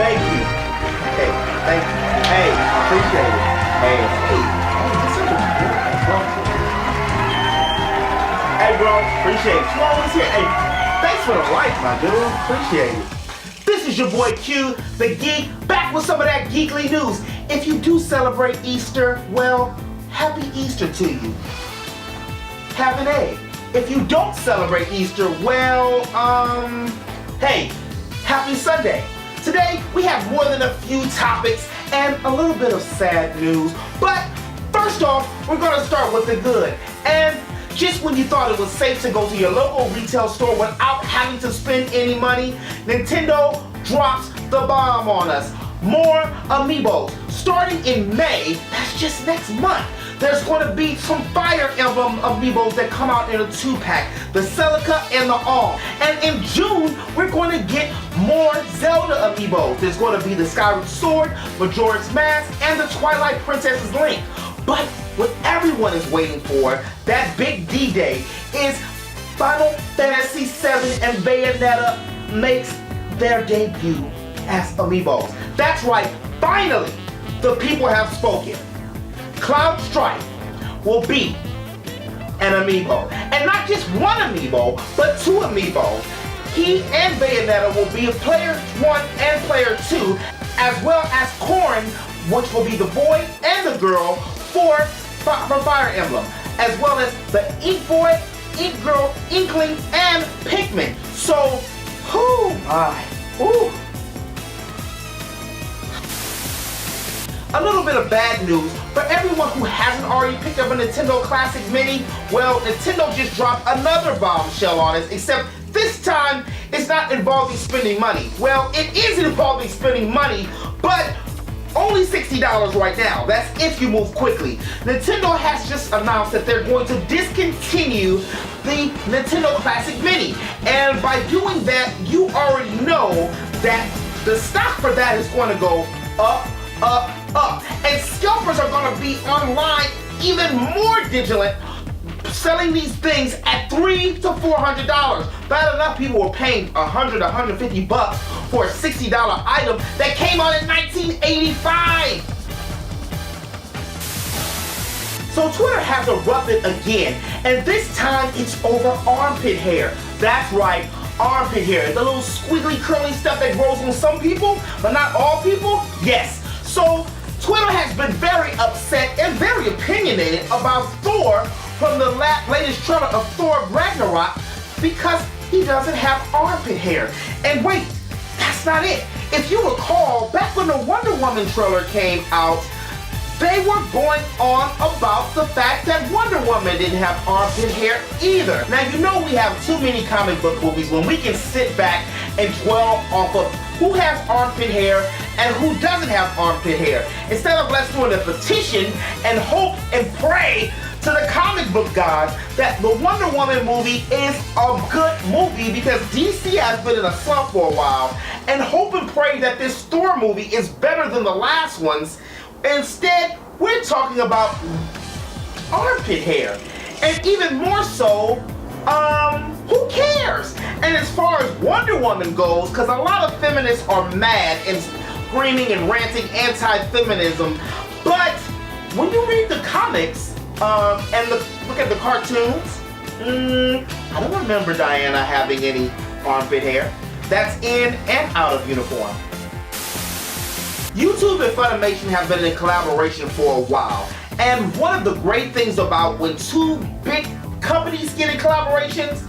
Thank you. Hey, thank you. Hey, appreciate it. Hey, this is hey, bro, appreciate it. You always here. Hey, thanks for the like, my dude. Appreciate it. This is your boy Q, the Geek, back with some of that geekly news. If you do celebrate Easter, well, happy Easter to you. Have an egg. If you don't celebrate Easter, well, hey, happy Sunday. Today, we have more than a few topics and a little bit of sad news. But first off, we're gonna start with the good. And just when you thought it was safe to go to your local retail store without having to spend any money, Nintendo drops the bomb on us. More Amiibos. Starting in May, that's just next month, there's going to be some Fire Emblem Amiibos that come out in a 2-pack, the Celica and the All. And in June, we're going to get more Zelda Amiibos. There's going to be the Skyward Sword, Majora's Mask, and the Twilight Princess's Link. But what everyone is waiting for, that big D-Day, is Final Fantasy VII and Bayonetta makes their debut as Amiibos. That's right, finally, the people have spoken. Cloud Strife will be an Amiibo. And not just one Amiibo, but 2 Amiibos. He and Bayonetta will be Player 1 and Player 2, as well as Corrin, which will be the boy and the girl for Fire Emblem, as well as the Ink Boy, Ink Girl, Inkling, and Pikmin. So, a little bit of bad news for everyone who hasn't already picked up a Nintendo Classic Mini. Well, Nintendo just dropped another bombshell on us, except this time it's not involving spending money. Well, it is involving spending money, but only $60 right now. That's if you move quickly. Nintendo has just announced that they're going to discontinue the Nintendo Classic Mini. And by doing that, you already know that the stock for that is going to go up, up, up. And scalpers are going to be online even more vigilant, selling these things at $300 to $400. Not enough people were paying $100, $150 for a $60 item that came out in 1985. So Twitter has erupted again, and this time it's over armpit hair. That's right, armpit hair. The little squiggly curly stuff that grows on some people, but not all people? Yes. So Twitter has been very upset and very opinionated about Thor from the latest trailer of Thor Ragnarok because he doesn't have armpit hair. And wait, that's not it. If you recall, back when the Wonder Woman trailer came out, they were going on about the fact that Wonder Woman didn't have armpit hair either. Now, you know we have too many comic book movies when we can sit back and dwell off of who has armpit hair and who doesn't have armpit hair. Instead of let's do a petition and hope and pray to the comic book gods that the Wonder Woman movie is a good movie because DC has been in a slump for a while, and hope and pray that this Thor movie is better than the last ones. Instead, we're talking about armpit hair. And even more so, who cares? And as far as Wonder Woman goes, because a lot of feminists are mad and screaming and ranting anti-feminism, but when you read the comics, and look at the cartoons, I don't remember Diana having any armpit hair. That's in and out of uniform. YouTube and Funimation have been in collaboration for a while. And one of the great things about when 2 big companies get in collaborations,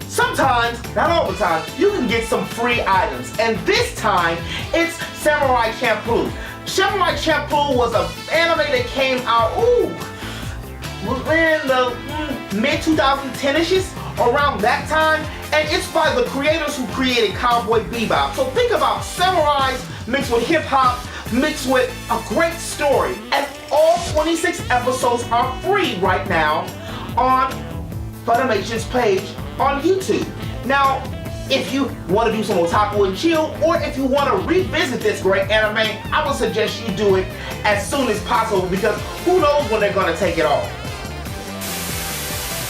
sometimes, not all the time, you can get some free items. And this time, it's Samurai Champloo. Samurai Champloo was an anime that came out, in the mid-2010-ishes, around that time, and it's by the creators who created Cowboy Bebop. So think about samurais mixed with hip-hop, mixed with a great story. And all 26 episodes are free right now on Funimation's page on YouTube. Now, if you want to do some otaku and chill, or if you want to revisit this great anime, I would suggest you do it as soon as possible because who knows when they're going to take it off.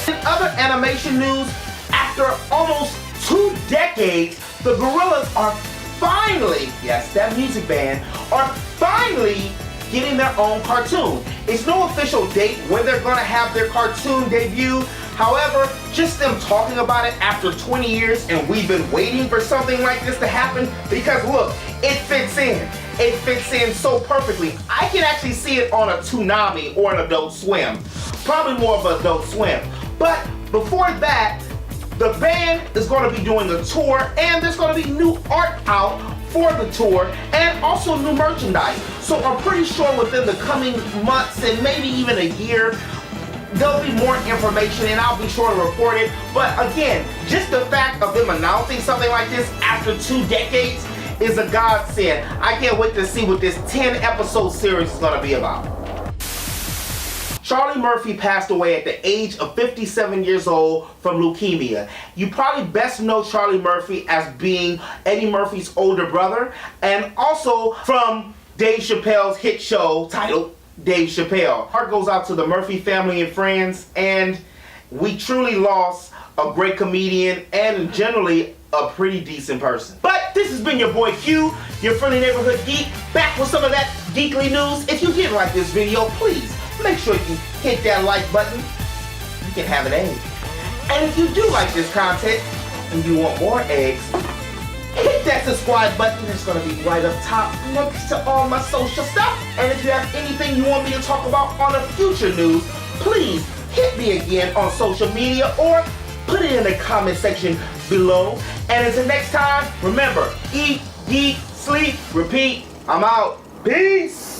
In other animation news, after almost 2 decades, the Gorillaz are finally, yes, that music band, are finally getting their own cartoon. It's no official date when they're gonna have their cartoon debut. However, just them talking about it after 20 years, and we've been waiting for something like this to happen, because look, it fits in. It fits in so perfectly. I can actually see it on a Toonami or an Adult Swim. Probably more of an Adult Swim. But before that, the band is going to be doing a tour, and there's going to be new art out for the tour, and also new merchandise. So I'm pretty sure within the coming months and maybe even a year, there'll be more information, and I'll be sure to report it. But again, just the fact of them announcing something like this after 2 decades is a godsend. I can't wait to see what this 10-episode series is going to be about. Charlie Murphy passed away at the age of 57 years old from leukemia. You probably best know Charlie Murphy as being Eddie Murphy's older brother, and also from Dave Chappelle's hit show titled Dave Chappelle. Heart goes out to the Murphy family and friends, and we truly lost a great comedian and generally a pretty decent person. But this has been your boy Q, your friendly neighborhood geek, back with some of that geekly news. If you did like this video, please make sure you hit that like button. You can have an egg. And if you do like this content and you want more eggs, hit that subscribe button. It's going to be right up top next to all my social stuff. And if you have anything you want me to talk about on a future news, please hit me again on social media or put it in the comment section below. And until next time, remember, eat, geek, sleep, repeat. I'm out. Peace.